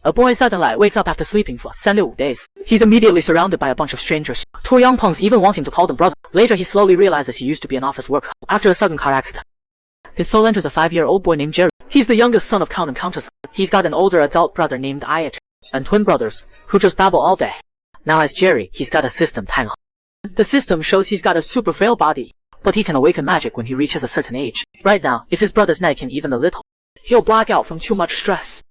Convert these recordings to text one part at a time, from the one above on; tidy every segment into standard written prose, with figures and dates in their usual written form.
A boy suddenly wakes up after sleeping for 365 days. He's immediately surrounded by a bunch of strangers. Two young punks even want him to call them brother. Later he slowly realizes he used to be an office worker. After a sudden car accident, his soul enters a 5-year-old boy named Jerry. He's the youngest son of Count and Countess. He's got an older adult brother named Ayat, and twin brothers, who just babble all day. Now as Jerry, he's got a system tangle. The system shows he's got a super frail body, but he can awaken magic when he reaches a certain age. Right now, if his brothers nag him even a little, he'll black out from too much stress.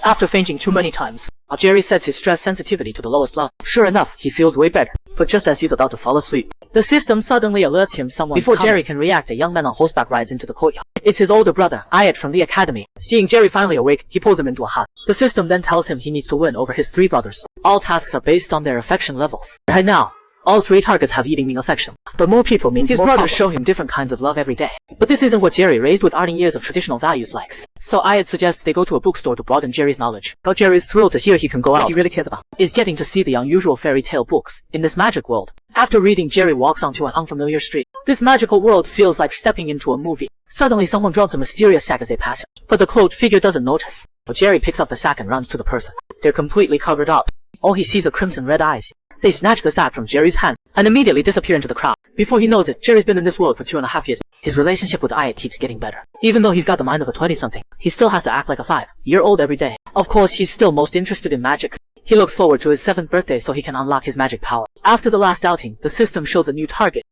After fainting too many times, Jerry sets his stress sensitivity to the lowest level. Sure enough, he feels way better. But just as he's about to fall asleep, the system suddenly alerts him someone. Before Jerry can react, a young man on horseback rides into the courtyard. It's his older brother, Ayat from the academy. Seeing Jerry finally awake, he pulls him into a hut. The system then tells him he needs to win over his 3 brothers. All tasks are based on their affection levels. Right now, all 3 targets have eating affection. But more people means his brothers show him different kinds of love every day. But this isn't what Jerry, raised with 18 years of traditional values, likes. So Ayat suggests they go to a bookstore to broaden Jerry's knowledge. But Jerry is thrilled to hear he can go out. What he really cares about is getting to see the unusual fairy tale books in this magic world. After reading, Jerry walks onto an unfamiliar street. This magical world feels like stepping into a movie. Suddenly someone drops a mysterious sack as they pass it, but the cloaked figure doesn't notice. But Jerry picks up the sack and runs to the person. They're completely covered up. All he sees are crimson red eyes. They snatch the sack from Jerry's hand and immediately disappear into the crowd. Before he knows it, Jerry's been in this world for 2.5 years. His relationship with Ayat keeps getting better. Even though he's got the mind of a 20-something, he still has to act like a 5-year-old every day. Of course, he's still most interested in magic. He looks forward to his 7th birthday so he can unlock his magic power. After the last outing, the system shows a new target.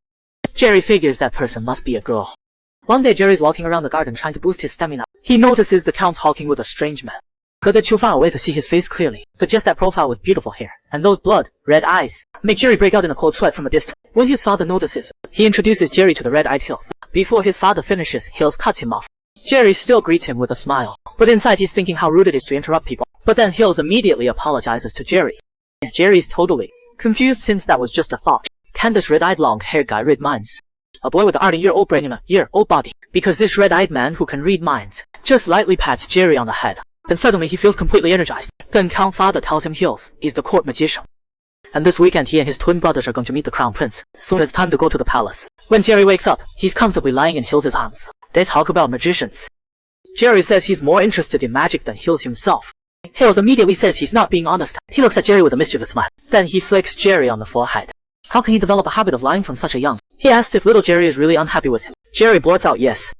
Jerry figures that person must be a girl. One day Jerry's walking around the garden trying to boost his stamina. He notices the Count talking with a strange man. They're too far away to see his face clearly, but just that profile with beautiful hair and those blood-red eyes make Jerry break out in a cold sweat from a distance. When his father notices, he introduces Jerry to the red-eyed Hills. Before his father finishes, Hills cuts him off. Jerry still greets him with a smile, but inside he's thinking how rude it is to interrupt people. But then Hills immediately apologizes to Jerry. Jerry's totally confused since that was just a thought. Can this red-eyed long-haired guy read minds? A boy with an 18-year-old brain in a year-old body. Because this red-eyed man who can read minds just lightly pats Jerry on the head. Then suddenly he feels completely energized. Then Count father tells him Hills is the court magician. And this weekend he and his twin brothers are going to meet the crown prince. So it's time to go to the palace. When Jerry wakes up, he's comfortably lying in Hills' arms. They talk about magicians. Jerry says he's more interested in magic than Hills himself. Hills immediately says he's not being honest. He looks at Jerry with a mischievous smile. Then he flicks Jerry on the forehead. How can he develop a habit of lying from such a young? He asks if little Jerry is really unhappy with him. Jerry blurts out yes.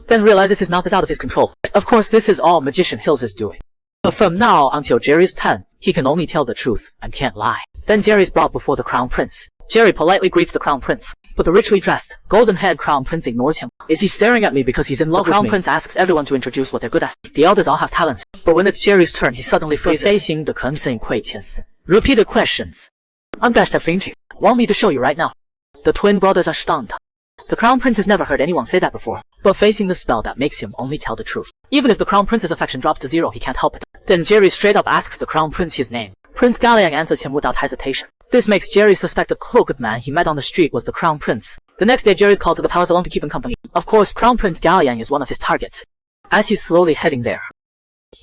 Then realizes his mouth is out of his control. Of course, this is all Magician Hills is doing. But from now until Jerry's 10, he can only tell the truth and can't lie. Then Jerry's brought before the crown prince. Jerry politely greets the crown prince, but the richly dressed, golden-haired crown prince ignores him. Is he staring at me because he's in love with me? The crown prince asks everyone to introduce what they're good at. The elders all have talents, but when it's Jerry's turn, he suddenly freezes. Facing the crimson questions. Repeated questions. I'm best at fainting. Want me to show you right now? The twin brothers are stunned. The crown prince has never heard anyone say that before, but facing the spell that makes him only tell the truth. Even if the crown prince's affection drops to 0, he can't help it. Then Jerry straight up asks the crown prince his name. Prince Galliang answers him without hesitation. This makes Jerry suspect the cloaked man he met on the street was the crown prince. The next day Jerry's called to the palace alone to keep him company. Of course, Crown Prince Galliang is one of his targets. As he's slowly heading there,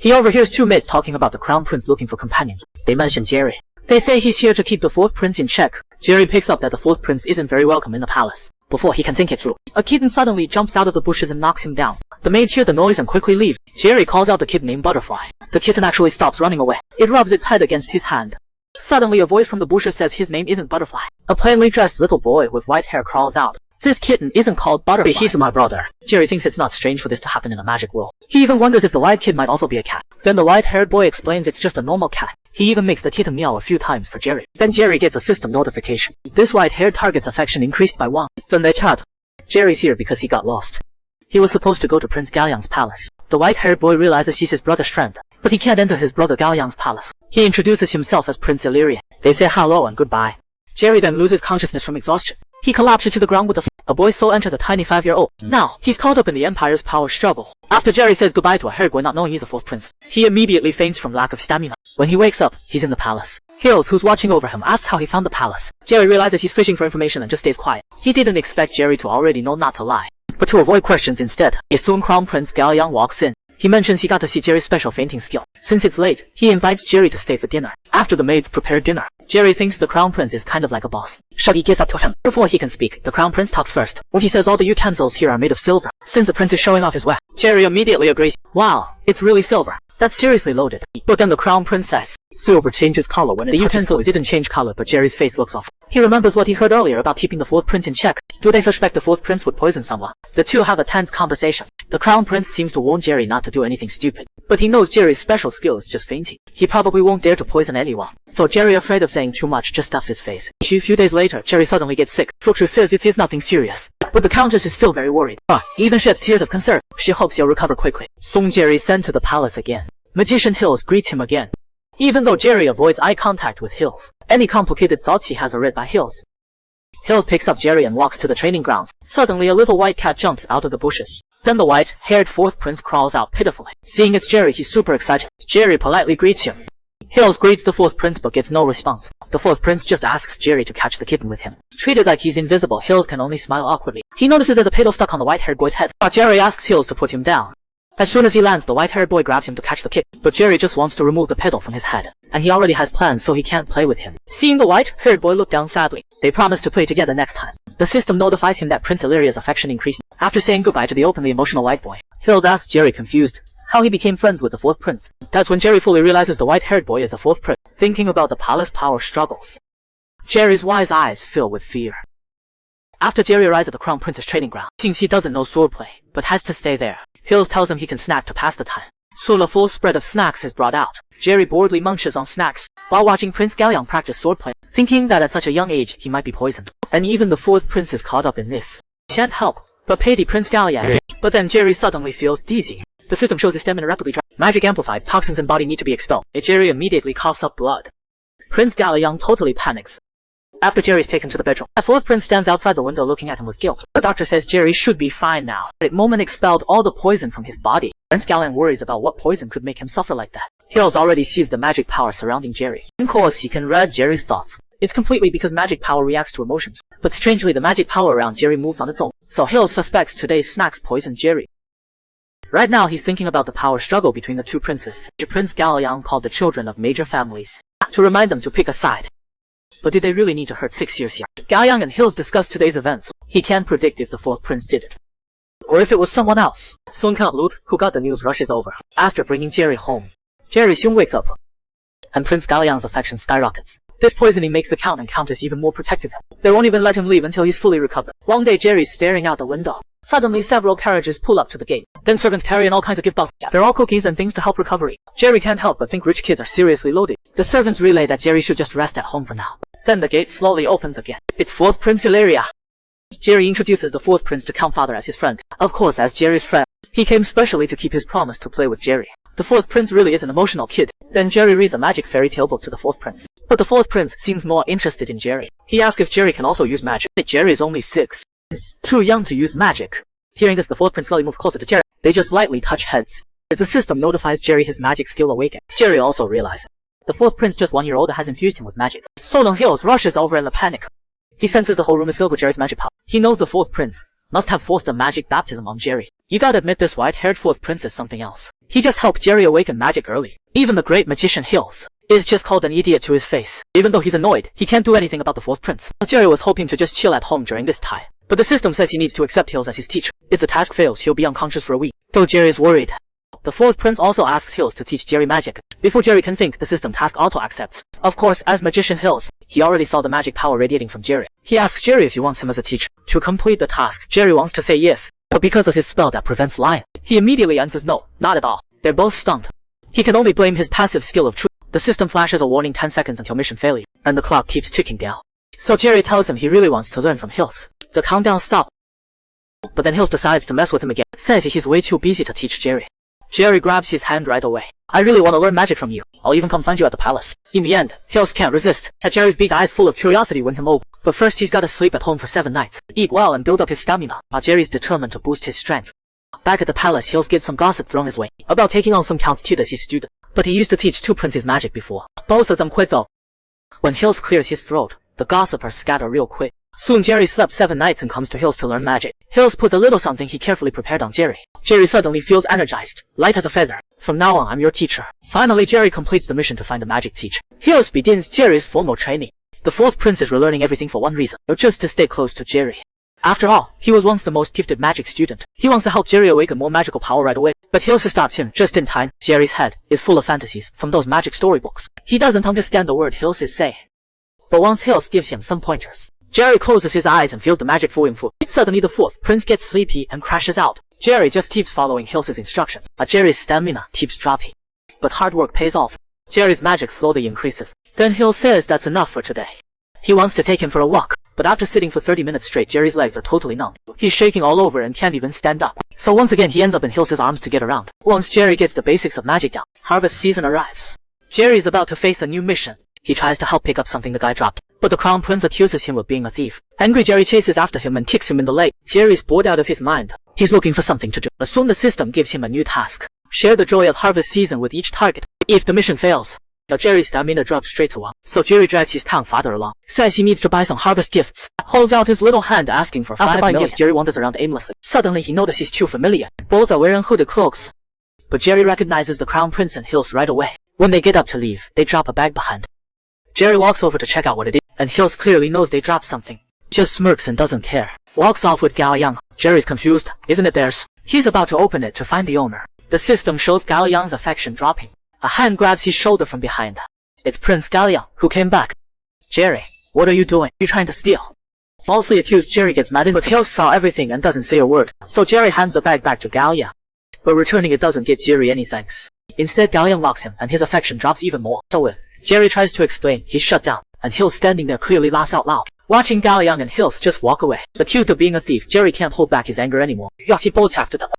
he overhears 2 mates talking about the crown prince looking for companions. They mention Jerry. They say he's here to keep the 4th prince in check. Jerry picks up that the 4th prince isn't very welcome in the palace. Before he can think it through, a kitten suddenly jumps out of the bushes and knocks him down. The maids hear the noise and quickly leave. Jerry calls out the kitten named Butterfly. The kitten actually stops running away. It rubs its head against his hand. Suddenly a voice from the bushes says his name isn't Butterfly. A plainly dressed little boy with white hair crawls out. This kitten isn't called Butterfly. He's my brother. Jerry thinks it's not strange for this to happen in a magic world. He even wonders if the white kid might also be a cat. Then the white-haired boy explains it's just a normal cat. He even makes the kitten meow a few times for Jerry. Then Jerry gets a system notification. This white-haired target's affection increased by 1. Then they chat. Jerry's here because he got lost. He was supposed to go to Prince Galliang's palace. The white-haired boy realizes he's his brother's friend, but he can't enter his brother Galliang's palace. He introduces himself as Prince Illyrian. They say hello and goodbye. Jerry then loses consciousness from exhaustion. He collapses to the ground with a boy's soul enters a tiny 5-year-old. Now, he's caught up in the Empire's power struggle. After Jerry says goodbye to a haired boy not knowing he's the 4th prince, he immediately faints from lack of stamina. When he wakes up, he's in the palace. Hills, who's watching over him, asks how he found the palace. Jerry realizes he's fishing for information and just stays quiet. He didn't expect Jerry to already know not to lie, but to avoid questions instead. Soon Crown Prince Galliang walks in. He mentions he got to see Jerry's special fainting skill. Since it's late, he invites Jerry to stay for dinner. After the maids prepare dinner, Jerry thinks the crown prince is kind of like a boss. Shuggy gets up to him. Before he can speak, the crown prince talks first. When he says all the utensils here are made of silver, since the prince is showing off his wealth, Jerry immediately agrees. Wow, it's really silver. That's seriously loaded. But then the crown princess. Silver changes color when the utensils didn't change color, but Jerry's face looks off. He remembers what he heard earlier about keeping the fourth prince in check. Do they suspect the fourth prince would poison someone? The two have a tense conversation. The crown prince seems to warn Jerry not to do anything stupid. But he knows Jerry's special skill is just fainting. He probably won't dare to poison anyone. So Jerry, afraid of saying too much, just stuffs his face. A few days later, Jerry suddenly gets sick. Doctor says it is nothing serious. But the countess is still very worried. Even sheds tears of concern. She hopes he'll recover quickly. Soon Jerry is sent to the palace again. Magician Hills greets him again. Even though Jerry avoids eye contact with Hills, any complicated thoughts he has are read by Hills. Hills picks up Jerry and walks to the training grounds. Suddenly a little white cat jumps out of the bushes. Then the white-haired fourth prince crawls out pitifully. Seeing it's Jerry, he's super excited. Jerry politely greets him. Hills greets the fourth prince but gets no response. The fourth prince just asks Jerry to catch the kitten with him. Treated like he's invisible, Hills can only smile awkwardly. He notices there's a petal stuck on the white-haired boy's head. Jerry asks Hills to put him down. As soon as he lands, the white-haired boy grabs him to catch the kitten, but Jerry just wants to remove the petal from his head. And he already has plans, so he can't play with him. Seeing the white-haired boy look down sadly, they promise to play together next time. The system notifies him that Prince Illyria's affection increased. After saying goodbye to the openly emotional white boy, Hills asks Jerry, confused, how he became friends with the fourth prince. That's when Jerry fully realizes the white-haired boy is the fourth prince. Thinking about the palace power struggles, Jerry's wise eyes fill with fear. After Jerry arrives at the Crown Prince's training ground, since he doesn't know swordplay, but has to stay there, Hills tells him he can snack to pass the time. Soon a full spread of snacks is brought out. Jerry boredly munches on snacks, while watching Prince Galliang practice swordplay, thinking that at such a young age he might be poisoned. And even the fourth prince is caught up in this. Can't help but pity Prince Galliang. But then Jerry suddenly feels dizzy. The system shows his stamina rapidly drop. Magic amplified, toxins in body need to be expelled. Jerry immediately coughs up blood. Prince Galliang totally panics. After Jerry is taken to the bedroom, the fourth prince stands outside the window looking at him with guilt. The doctor says Jerry should be fine now. That moment expelled all the poison from his body. Prince Galliang worries about what poison could make him suffer like that. Hills already sees the magic power surrounding Jerry. Of course, he can read Jerry's thoughts. It's completely because magic power reacts to emotions. But strangely, the magic power around Jerry moves on its own. So Hills suspects today's snacks poisoned Jerry. Right now, he's thinking about the power struggle between the two princes. Prince Galliang called the children of major families to remind them to pick a side. But did they really need to hurt 6 years here? Galliang and Hills discuss today's events. He can't predict if the fourth prince did it, or if it was someone else. Soon Count Lut, who got the news, rushes over. After bringing Jerry home, Jerry soon wakes up, and Prince Galliang's affection skyrockets. This poisoning makes the Count and Countess even more protective. They won't even let him leave until he's fully recovered. One day Jerry's staring out the window. Suddenly several carriages pull up to the gate. Then servants carry in all kinds of gift boxes. They're all cookies and things to help recovery. Jerry can't help but think rich kids are seriously loaded. The servants relay that Jerry should just rest at home for now. Then the gate slowly opens again. It's fourth Prince Illyria. Jerry introduces the fourth prince to Count Father as his friend. Of course, as Jerry's friend, he came specially to keep his promise to play with Jerry. The fourth prince really is an emotional kid. Then Jerry reads a magic fairy tale book to the fourth prince. But the fourth prince seems more interested in Jerry. He asks if Jerry can also use magic. Jerry is only 6. He's too young to use magic. Hearing this, the fourth prince slowly moves closer to Jerry. They just lightly touch heads. The system notifies Jerry his magic skill awakened. Jerry also realizes the fourth prince, just 1 year old, has infused him with magic. Solon Hills rushes over in a panic. He senses the whole room is filled with Jerry's magic power. He knows the fourth prince must have forced a magic baptism on Jerry. You gotta admit, this white-haired fourth prince is something else. He just helped Jerry awaken magic early. Even the great magician Hills is just called an idiot to his face. Even though he's annoyed, he can't do anything about the fourth prince. Jerry was hoping to just chill at home during this time. But the system says he needs to accept Hills as his teacher. If the task fails, he'll be unconscious for a week. Though Jerry is worried, the fourth prince also asks Hills to teach Jerry magic. Before Jerry can think, the system task auto-accepts. Of course, as magician Hills, he already saw the magic power radiating from Jerry. He asks Jerry if he wants him as a teacher. To complete the task, Jerry wants to say yes, but because of his spell that prevents lying, he immediately answers no, not at all. They're both stunned. He can only blame his passive skill of truth. The system flashes a warning 10 seconds until mission failure, and the clock keeps ticking down. So Jerry tells him he really wants to learn from Hills. The countdown stops, but then Hills decides to mess with him again, says he's way too busy to teach Jerry. Jerry grabs his hand right away. I really want to learn magic from you. I'll even come find you at the palace. In the end, Hills can't resist. Jerry's big eyes full of curiosity win him over. But first he's gotta sleep at home for 7 nights, eat well and build up his stamina, while Jerry's determined to boost his strength. Back at the palace, Hills gets some gossip thrown his way about taking on some Count kid as his student. But he used to teach 2 princes magic before. Both of them quit though. When Hills clears his throat, the gossipers scatter real quick. Soon Jerry slept 7 nights and comes to Hills to learn magic. Hills puts a little something he carefully prepared on Jerry. Jerry suddenly feels energized, light as a feather. From now on, I'm your teacher. Finally, Jerry completes the mission to find a magic teacher. Hills begins Jerry's formal training. The fourth prince is relearning everything for one reason, just to stay close to Jerry. After all, he was once the most gifted magic student. He wants to help Jerry awaken more magical power right away. But Hills stops him just in time. Jerry's head is full of fantasies from those magic storybooks. He doesn't understand the word Hills is saying. But once Hills gives him some pointers, Jerry closes his eyes and feels the magic flowing through. Suddenly the fourth prince gets sleepy and crashes out. Jerry just keeps following Hills' instructions, but Jerry's stamina keeps dropping. But hard work pays off. Jerry's magic slowly increases. Then Hills says that's enough for today. He wants to take him for a walk, but after sitting for 30 minutes straight, Jerry's legs are totally numb. He's shaking all over and can't even stand up. So once again he ends up in Hills' arms to get around. Once Jerry gets the basics of magic down, harvest season arrives. Jerry's about to face a new mission. He tries to help pick up something the guy dropped, but the crown prince accuses him of being a thief. Angry Jerry chases after him and kicks him in the leg. Jerry's bored out of his mind. He's looking for something to do, but soon the system gives him a new task. Share the joy of harvest season with each target. If the mission fails, Jerry's stamina drops straight to 1. So Jerry drags his town father along, says he needs to buy some harvest gifts, holds out his little hand asking for 5 million. After buying gifts, Jerry wanders around aimlessly. Suddenly he notices 2 familiar. Both are wearing hooded cloaks. But Jerry recognizes the crown prince and Hills right away. When they get up to leave, they drop a bag behind. Jerry walks over to check out what it is, and Hills clearly knows they dropped something. Just smirks and doesn't care. Walks off with Gao Yang. Jerry's confused. Isn't it theirs? He's about to open it to find the owner. The system shows Gao Yang's affection dropping. A hand grabs his shoulder from behind. It's Prince Gao Yang, who came back. Jerry, what are you doing? You're trying to steal. Falsely accused, Jerry gets mad instantly. But Hills saw everything and doesn't say a word. So Jerry hands the bag back to Gao Yang. But returning it doesn't give Jerry any thanks. Instead, Gao Yang mocks him and his affection drops even more. So Jerry tries to explain. He's shut down. And Hills standing there clearly laughs out loud. Watching Gao Yang and Hills just walk away. Accused of being a thief, Jerry can't hold back his anger anymore. He bolts after them.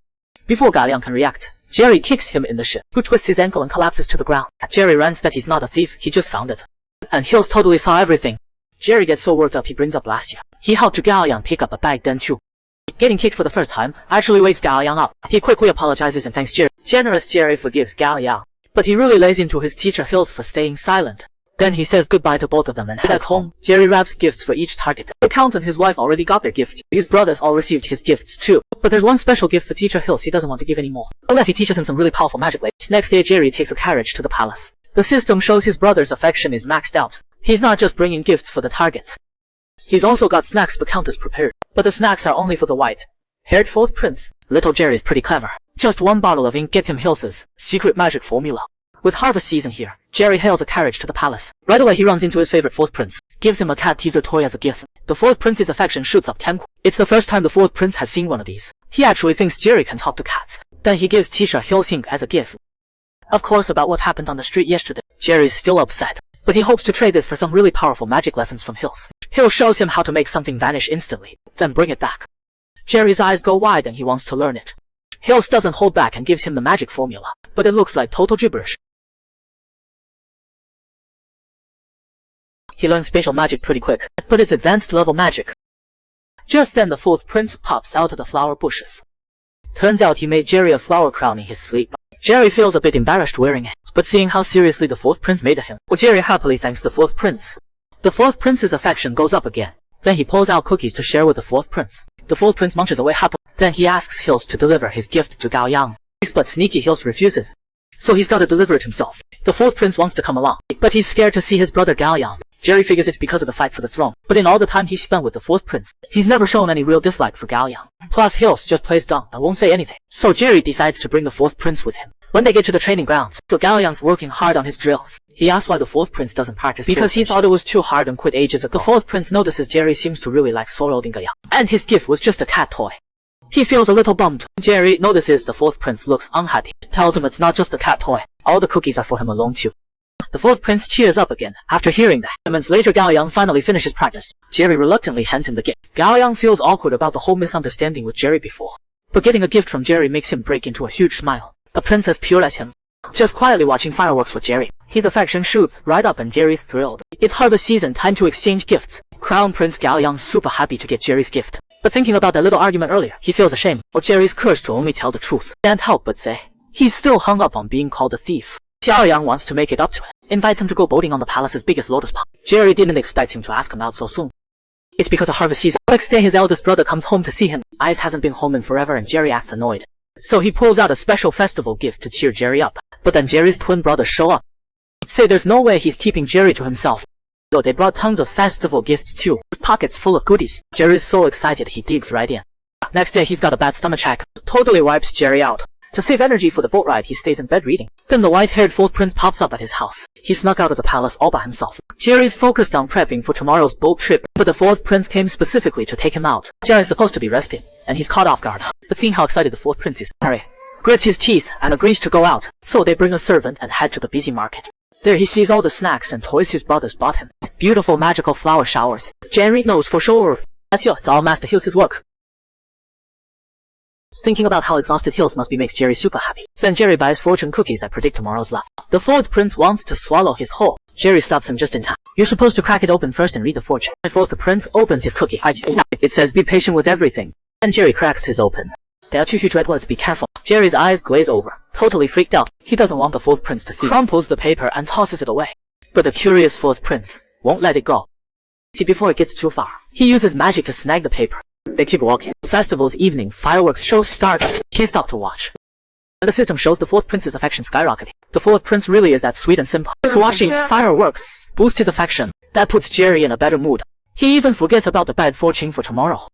Before Gao Yang can react, Jerry kicks him in the shin, who twists his ankle and collapses to the ground. Jerry rants that he's not a thief, he just found it. And Hills totally saw everything. Jerry gets so worked up he brings up last year. He helped Gao Yang pick up a bag then too. Getting kicked for the first time actually wakes Gao Yang up. He quickly apologizes and thanks Jerry. Generous Jerry forgives Gao Yang. But he really lays into his teacher Hills for staying silent. Then he says goodbye to both of them and heads home. Jerry wraps gifts for each target. The Count and his wife already got their gifts. His brothers all received his gifts too. But there's one special gift for teacher Hills he doesn't want to give anymore. Unless he teaches him some really powerful magic later. Next day Jerry takes a carriage to the palace. The system shows his brother's affection is maxed out. He's not just bringing gifts for the targets. He's also got snacks the Countess prepared. But the snacks are only for the white-haired fourth prince. Little Jerry's pretty clever. Just 1 bottle of ink gets him Hills' secret magic formula. With harvest season here, Jerry hails a carriage to the palace. Right away he runs into his favorite fourth prince, gives him a cat teaser toy as a gift. The fourth prince's affection shoots up 10. It's the first time the fourth prince has seen one of these. He actually thinks Jerry can talk to cats. Then he gives teacher Hills ink as a gift. Of course, about what happened on the street yesterday, Jerry's still upset. But he hopes to trade this for some really powerful magic lessons from Hills. Hills shows him how to make something vanish instantly, then bring it back. Jerry's eyes go wide and he wants to learn it. Hills doesn't hold back and gives him the magic formula, but it looks like total gibberish. He learns spatial magic pretty quick, but it's advanced level magic. Just then the fourth prince pops out of the flower bushes. Turns out he made Jerry a flower crown in his sleep. Jerry feels a bit embarrassed wearing it, but seeing how seriously the fourth prince made of him, Jerry happily thanks the fourth prince. The fourth prince's affection goes up again. Then he pulls out cookies to share with the fourth prince. The fourth prince munches away happily. Then he asks Hills to deliver his gift to Gao Yang. But sneaky Hills refuses. So he's gotta deliver it himself. The fourth prince wants to come along, but he's scared to see his brother Gao Yang. Jerry figures it's because of the fight for the throne, but in all the time he's spent with the fourth prince, he's never shown any real dislike for Gao Yang. Plus Hills just plays dumb and won't say anything. So Jerry decides to bring the fourth prince with him. When they get to the training grounds, so Gao Yang's working hard on his drills. He asks why the fourth prince doesn't practice because he thought it was too hard and quit ages ago. The fourth prince notices Jerry seems to really like Sorrel Dinga Yang, and his gift was just a cat toy. He feels a little bummed. Jerry notices the fourth prince looks unhappy, tells him it's not just a cat toy. All the cookies are for him alone too. The fourth prince cheers up again after hearing that. Moments later Gao Yang finally finishes practice. Jerry reluctantly hands him the gift. Gao Yang feels awkward about the whole misunderstanding with Jerry before. But getting a gift from Jerry makes him break into a huge smile. A prince as pure as him. Just quietly watching fireworks with Jerry. His affection shoots right up and Jerry's thrilled. It's harvest season, time to exchange gifts. Crown Prince Gao Yang's super happy to get Jerry's gift. But thinking about that little argument earlier, he feels ashamed. Or Jerry's cursed to only tell the truth. Can't help but say, he's still hung up on being called a thief. Xiao Yang wants to make it up to him. Invites him to go boating on the palace's biggest lotus pond. Jerry didn't expect him to ask him out so soon. It's because of harvest season. Next day his eldest brother comes home to see him. Ice hasn't been home in forever and Jerry acts annoyed. So he pulls out a special festival gift to cheer Jerry up. But then Jerry's twin brothers show up. Say there's no way he's keeping Jerry to himself. Though they brought tons of festival gifts too, pockets full of goodies. Jerry's so excited he digs right in. Next day he's got a bad stomachache, totally wipes Jerry out. To save energy for the boat ride, he stays in bed reading. Then the white-haired fourth prince pops up at his house. He snuck out of the palace all by himself. Jerry's focused on prepping for tomorrow's boat trip, but the fourth prince came specifically to take him out. Jerry's supposed to be resting, and he's caught off guard. But seeing how excited the fourth prince is, Harry grits his teeth and agrees to go out. So they bring a servant and head to the busy market. There he sees all the snacks and toys his brothers bought him. Beautiful magical flower showers. Jerry knows for sure. It's all Master Hills' work. Thinking about how exhausted Hills must be makes Jerry super happy. Then Jerry buys fortune cookies that predict tomorrow's luck. The fourth prince wants to swallow his whole. Jerry stops him just in time. You're supposed to crack it open first and read the fortune. The fourth prince opens his cookie. It says be patient with everything. And Jerry cracks his open. There are two huge red words, be careful. Jerry's eyes glaze over, totally freaked out. He doesn't want the fourth prince to see. Crumples the paper and tosses it away. But the curious fourth prince won't let it go. See, before it gets too far, he uses magic to snag the paper. They keep walking. Festival's evening fireworks show starts. He stopped to watch. And the system shows the fourth prince's affection skyrocketing. The fourth prince really is that sweet and simple. So watching fireworks boosts his affection. That puts Jerry in a better mood. He even forgets about the bad fortune for tomorrow.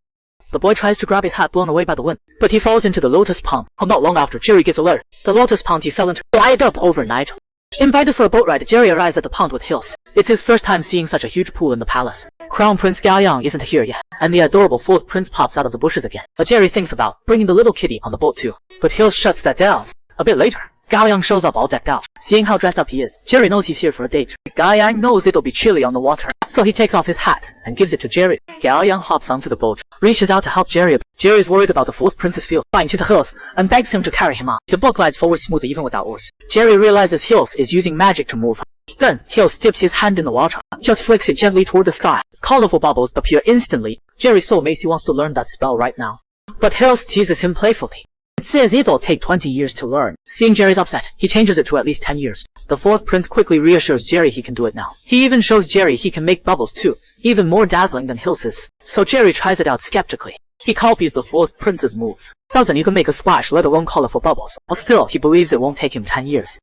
The boy tries to grab his hat blown away by the wind, but he falls into the lotus pond. Not long after, Jerry gets alert. The lotus pond he fell into dried up overnight. Invited for a boat ride, Jerry arrives at the pond with Hills. It's his first time seeing such a huge pool in the palace. Crown Prince Gaoyang isn't here yet, and the adorable fourth prince pops out of the bushes again. But Jerry thinks about bringing the little kitty on the boat too. But Hills shuts that down. A bit later, Gaoyang shows up all decked out. Seeing how dressed up he is, Jerry knows he's here for a date. Gaoyang knows it'll be chilly on the water, so he takes off his hat and gives it to Jerry. Gaoyang hops onto the boat, reaches out to help Jerry. Jerry's worried about the fourth prince's feel, bites into Hills, and begs him to carry him on. The boat glides forward smoothly even without oars. Jerry realizes Hills is using magic to move her. Then, Hills dips his hand in the water, just flicks it gently toward the sky. Colorful bubbles appear instantly. Jerry's so amazed he wants to learn that spell right now. But Hills teases him playfully. It says it'll take 20 years to learn. Seeing Jerry's upset, he changes it to at least 10 years. The fourth prince quickly reassures Jerry he can do it now. He even shows Jerry he can make bubbles too, even more dazzling than Hills's. So Jerry tries it out skeptically. He copies the fourth prince's moves. Doesn't even make a splash, let alone colorful bubbles. But still, he believes it won't take him 10 years.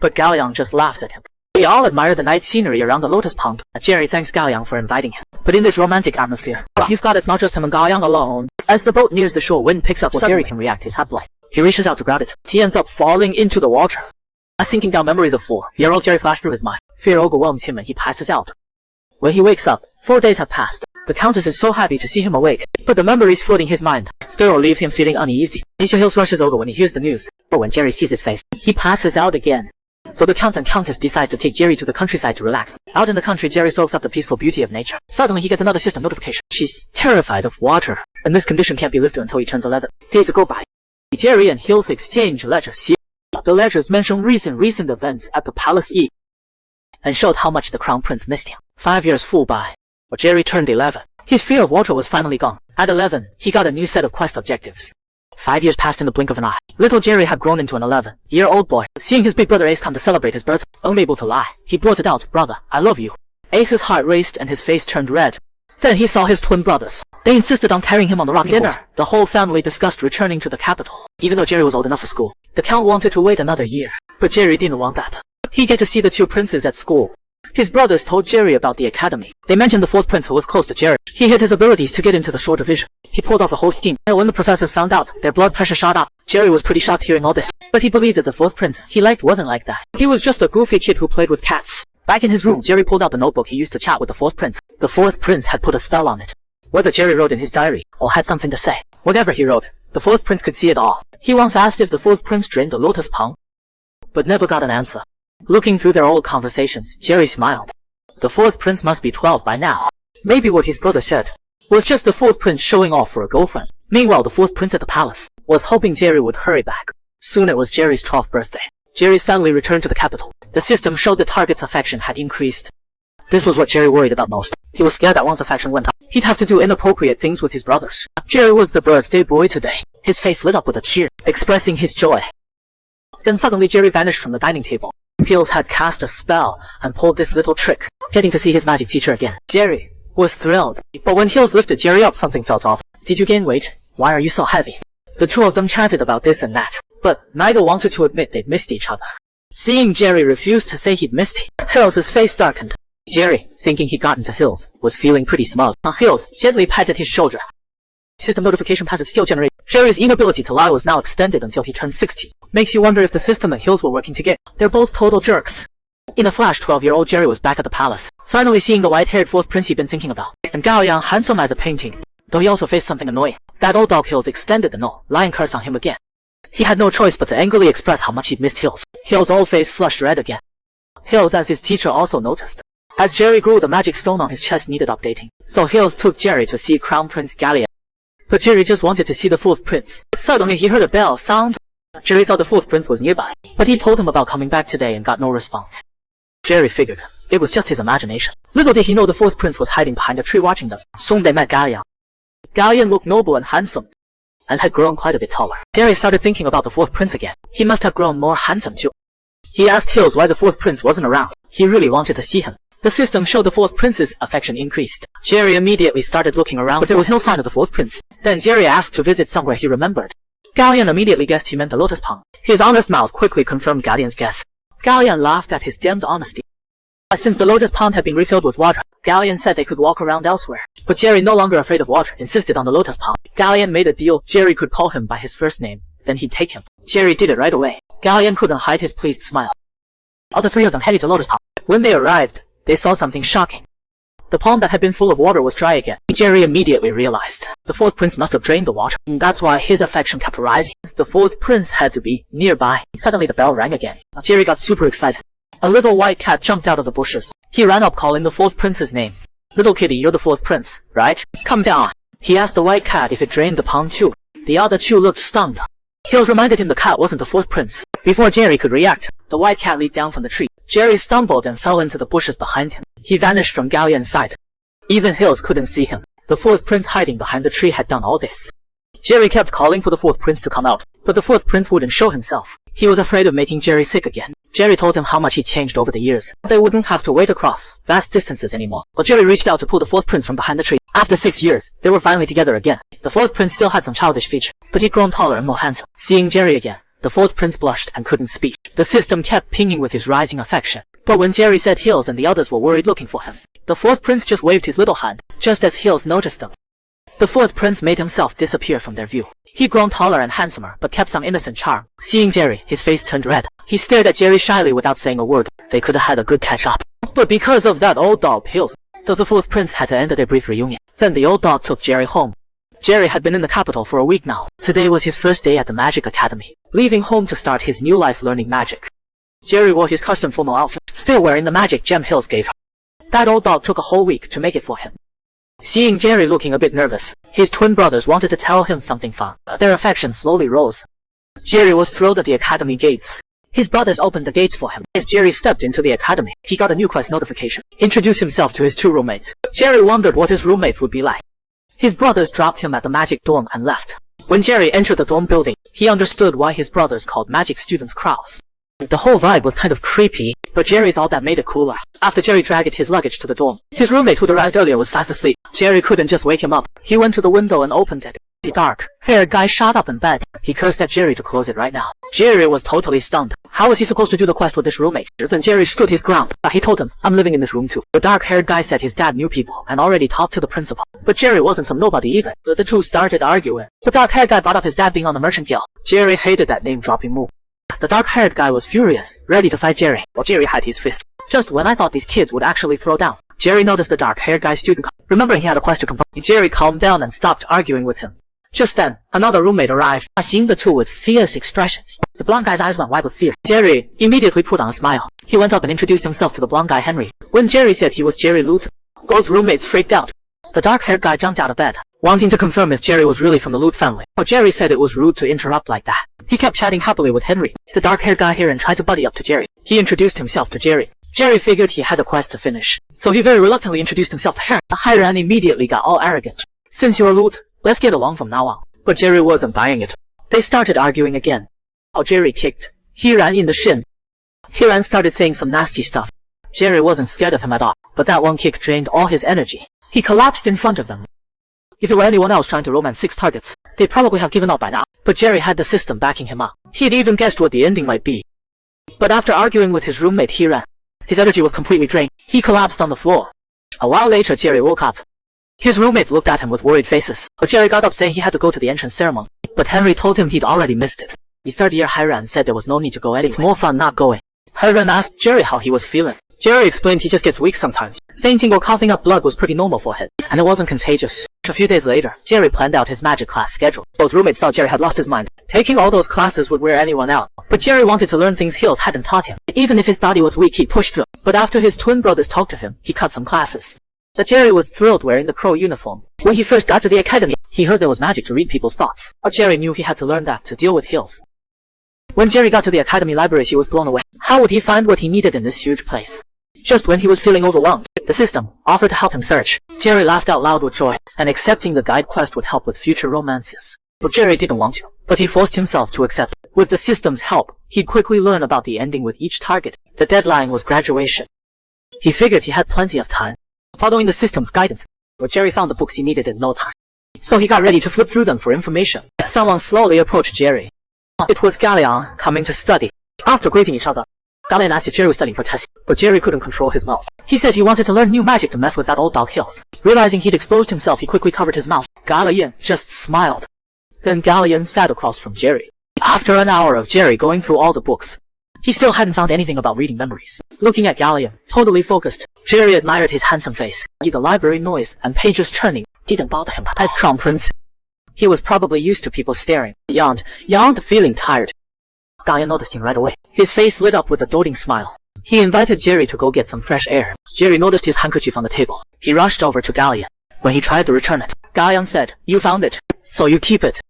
But Gaoyang just laughs at him. We all admire the night scenery around the lotus pond. Jerry thanks Gaoyang for inviting him. But in this romantic atmosphere, he's got it's not just him and Gaoyang alone. As the boat nears the shore, wind picks up before Jerry can react, his hat blown. He reaches out to grab it. He ends up falling into the water. As sinking down memories of 4-year-old Jerry flash through his mind. Fear overwhelms him and he passes out. When he wakes up, 4 days have passed. The Countess is so happy to see him awake, but the memories flooding his mind still leave him feeling uneasy. Hills rushes over when he hears the news, but when Jerry sees his face, he passes out again. So the Count and Countess decide to take Jerry to the countryside to relax. Out in the country, Jerry soaks up the peaceful beauty of nature. Suddenly he gets another system notification. She's terrified of water, and this condition can't be lifted until he turns 11. Days go by. Jerry and Hills exchange letters. The letters mention recent events at the palace and showed how much the Crown Prince missed him. 5 years flew by, but Jerry turned 11. His fear of water was finally gone. At 11, he got a new set of quest objectives. 5 years passed in the blink of an eye. Little Jerry had grown into an 11-year-old boy. Seeing his big brother Ace come to celebrate his birth, unable to lie, he blurted out, "Brother, I love you." Ace's heart raced and his face turned red. Then he saw his twin brothers. They insisted on carrying him on the rocking horse. The whole family discussed returning to the capital. Even though Jerry was old enough for school, the Count wanted to wait another year. But Jerry didn't want that. He'd get to see the two princes at school. His brothers told Jerry about the academy. They mentioned the fourth prince who was close to Jerry. He hid his abilities to get into the shore division. He pulled off a whole scheme. When the professors found out, their blood pressure shot up. Jerry was pretty shocked hearing all this. But he believed that the fourth prince he liked wasn't like that. He was just a goofy kid who played with cats. Back in his room, Jerry pulled out the notebook he used to chat with the fourth prince. The fourth prince had put a spell on it. Whether Jerry wrote in his diary, or had something to say, whatever he wrote, the fourth prince could see it all. He once asked if the fourth prince drained the lotus pond, but never got an answer. Looking through their old conversations, Jerry smiled. The fourth prince must be 12 by now. Maybe what his brother said was just the fourth prince showing off for a girlfriend. Meanwhile, the fourth prince at the palace was hoping Jerry would hurry back. Soon it was Jerry's 12th birthday. Jerry's family returned to the capital. The system showed the target's affection had increased. This was what Jerry worried about most. He was scared that once affection went up, he'd have to do inappropriate things with his brothers. Jerry was the birthday boy today. His face lit up with a cheer, expressing his joy. Then suddenly Jerry vanished from the dining table. Hills had cast a spell and pulled this little trick, getting to see his magic teacher again. Jerry was thrilled, but when Hills lifted Jerry up, something felt off. "Did you gain weight? Why are you so heavy?" The two of them chatted about this and that, but neither wanted to admit they'd missed each other. Seeing Jerry refuse to say he'd missed him, Hills' face darkened. Jerry, thinking he got into Hills, was feeling pretty smug. Hills gently patted his shoulder. System notification passive skill generated. Jerry's inability to lie was now extended until he turned 60. Makes you wonder if the system and Hills were working together. They're both total jerks. In a flash, 12-year-old Jerry was back at the palace, finally seeing the white-haired fourth prince he'd been thinking about. And Gao Yang, handsome as a painting, though he also faced something annoying. That old dog Hills extended the no lying curse on him again. He had no choice but to angrily express how much he'd missed Hills. Hills' old face flushed red again. Hills, as his teacher, also noticed. As Jerry grew, the magic stone on his chest needed updating. So Hills took Jerry to see Crown Prince Gallian. But Jerry just wanted to see the fourth prince. Suddenly he heard a bell sound. Jerry thought the fourth prince was nearby, but he told him about coming back today and got no response. Jerry figured it was just his imagination. Little did he know the fourth prince was hiding behind a tree watching them. Soon they met Gallian. Gallian looked noble and handsome, and had grown quite a bit taller. Jerry started thinking about the fourth prince again. He must have grown more handsome too. He asked Hills why the fourth prince wasn't around. He really wanted to see him. The system showed the fourth prince's affection increased. Jerry immediately started looking around, but there was no sign of the fourth prince. Then Jerry asked to visit somewhere he remembered. Gallian immediately guessed he meant the lotus pond. His honest mouth quickly confirmed Gallian's guess. Gallian laughed at his damned honesty. Since the lotus pond had been refilled with water, Gallian said they could walk around elsewhere. But Jerry, no longer afraid of water, insisted on the lotus pond. Gallian made a deal. Jerry could call him by his first name, then he'd take him. Jerry did it right away. Gallian couldn't hide his pleased smile. All the three of them headed to Lotus Pond. When they arrived, they saw something shocking. The pond that had been full of water was dry again. Jerry immediately realized the fourth prince must have drained the water. That's why his affection kept rising. The fourth prince had to be nearby. Suddenly the bell rang again. Jerry got super excited. A little white cat jumped out of the bushes. He ran up calling the fourth prince's name. Little kitty, you're the fourth prince, right? Come down. He asked the white cat if it drained the pond too. The other two looked stunned. Hills reminded him the cat wasn't the fourth prince. Before Jerry could react, the white cat leaped down from the tree. Jerry stumbled and fell into the bushes behind him. He vanished from Gallian's sight. Even Hills couldn't see him. The fourth prince hiding behind the tree had done all this. Jerry kept calling for the fourth prince to come out, but the fourth prince wouldn't show himself. He was afraid of making Jerry sick again. Jerry told him how much he'd changed over the years. They wouldn't have to wait across vast distances anymore. But Jerry reached out to pull the fourth prince from behind the tree. After 6 years, they were finally together again. The fourth prince still had some childish features, but he'd grown taller and more handsome. Seeing Jerry again, the fourth prince blushed and couldn't speak. The system kept pinging with his rising affection. But when Jerry said Hills and the others were worried looking for him, the fourth prince just waved his little hand, just as Hills noticed them. The fourth prince made himself disappear from their view. He'd grown taller and handsomer, but kept some innocent charm. Seeing Jerry, his face turned red. He stared at Jerry shyly without saying a word. They could have had a good catch-up. But because of that old dog Hills, the fourth prince had to end their brief reunion. Then the old dog took Jerry home. Jerry had been in the capital for a week now. Today was his first day at the Magic Academy, leaving home to start his new life learning magic. Jerry wore his custom formal outfit, still wearing the magic gem Hills gave her. That old dog took a whole week to make it for him. Seeing Jerry looking a bit nervous, his twin brothers wanted to tell him something fun. Their affection slowly rose. Jerry was thrilled at the academy gates. His brothers opened the gates for him. As Jerry stepped into the academy, he got a new quest notification. Introduce himself to his two roommates. Jerry wondered what his roommates would be like. His brothers dropped him at the magic dorm and left. When Jerry entered the dorm building, he understood why his brothers called magic students crows. The whole vibe was kind of creepy, but Jerry thought that made it cooler. After Jerry dragged his luggage to the dorm, his roommate who'd arrived earlier was fast asleep. Jerry couldn't just wake him up. He went to the window and opened it. The dark-haired guy shot up in bed. He cursed at Jerry to close it right now. Jerry was totally stunned. How was he supposed to do the quest with this roommate? Then Jerry stood his ground. He told him, I'm living in this room too. The dark-haired guy said his dad knew people and already talked to the principal. But Jerry wasn't some nobody either. The two started arguing. The dark-haired guy brought up his dad being on the merchant guild. Jerry hated that name-dropping move. The dark-haired guy was furious, ready to fight Jerry, while Jerry had his fist. Just when I thought these kids would actually throw down, Jerry noticed the dark-haired guy's student. Remembering he had a quest to complete, Jerry calmed down and stopped arguing with him. Just then, another roommate arrived, seeing the two with fierce expressions. The blonde guy's eyes went wide with fear. Jerry immediately put on a smile. He went up and introduced himself to the blonde guy Henry. When Jerry said he was Jerry Loot, both roommates freaked out. The dark-haired guy jumped out of bed, wanting to confirm if Jerry was really from the Loot family. But Jerry said it was rude to interrupt like that. He kept chatting happily with Henry. The dark-haired guy here and tried to buddy up to Jerry. He introduced himself to Jerry. Jerry figured he had a quest to finish, so he very reluctantly introduced himself to her. The Hiran immediately got all arrogant. Since you're Loot, let's get along from now on. But Jerry wasn't buying it. They started arguing again. Jerry kicked Hiran in the shin. Hiran started saying some nasty stuff. Jerry wasn't scared of him at all, but that one kick drained all his energy. He collapsed in front of them. If it were anyone else trying to romance 6 targets, they'd probably have given up by now. But Jerry had the system backing him up. He'd even guessed what the ending might be. But after arguing with his roommate Hiran, his energy was completely drained. He collapsed on the floor. A while later, Jerry woke up. His roommates looked at him with worried faces, but Jerry got up saying he had to go to the entrance ceremony. But Henry told him he'd already missed it. The third-year Hiran said there was no need to go anyway. It's more fun not going. Hiran asked Jerry how he was feeling. Jerry explained he just gets weak sometimes. Fainting or coughing up blood was pretty normal for him, and it wasn't contagious. A few days later, Jerry planned out his magic class schedule. Both roommates thought Jerry had lost his mind. Taking all those classes would wear anyone out. But Jerry wanted to learn things Hills hadn't taught him. Even if his body was weak, he pushed through. But after his twin brothers talked to him, he cut some classes. But Jerry was thrilled wearing the crow uniform. When he first got to the academy, he heard there was magic to read people's thoughts. But Jerry knew he had to learn that to deal with Hills. When Jerry got to the academy library, he was blown away. How would he find what he needed in this huge place? Just when he was feeling overwhelmed, the system offered to help him search. Jerry laughed out loud with joy, and accepting the guide quest would help with future romances. But Jerry didn't want to, but he forced himself to accept. With the system's help, he'd quickly learn about the ending with each target. The deadline was graduation. He figured he had plenty of time. Following the system's guidance, but Jerry found the books he needed in no time. So he got ready to flip through them for information. Someone slowly approached Jerry. It was Galleon, coming to study. After greeting each other, Galleon asked if Jerry was studying for tests, but Jerry couldn't control his mouth. He said he wanted to learn new magic to mess with that old dog Hills. Realizing he'd exposed himself, he quickly covered his mouth. Galleon just smiled. Then Galleon sat across from Jerry. After an hour of Jerry going through all the books, he still hadn't found anything about reading memories. Looking at Galleon, totally focused, Jerry admired his handsome face. The library noise and pages turning didn't bother him. As Crown Prince, he was probably used to people staring. Yawned, feeling tired. Galleon noticed him right away. His face lit up with a doting smile. He invited Jerry to go get some fresh air. Jerry noticed his handkerchief on the table. He rushed over to Galleon. When he tried to return it, Galleon said, "You found it, so you keep it."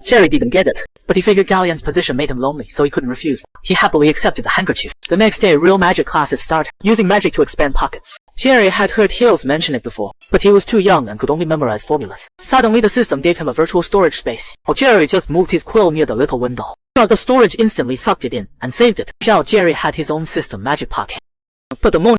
Jerry didn't get it, but he figured Galleon's position made him lonely, so he couldn't refuse. He happily accepted the handkerchief. The next day, real magic classes started, using magic to expand pockets. Jerry had heard Hills mention it before, but he was too young and could only memorize formulas. Suddenly, the system gave him a virtual storage space. Jerry just moved his quill near the little window. The storage instantly sucked it in and saved it. Jerry had his own system magic pocket. But the moment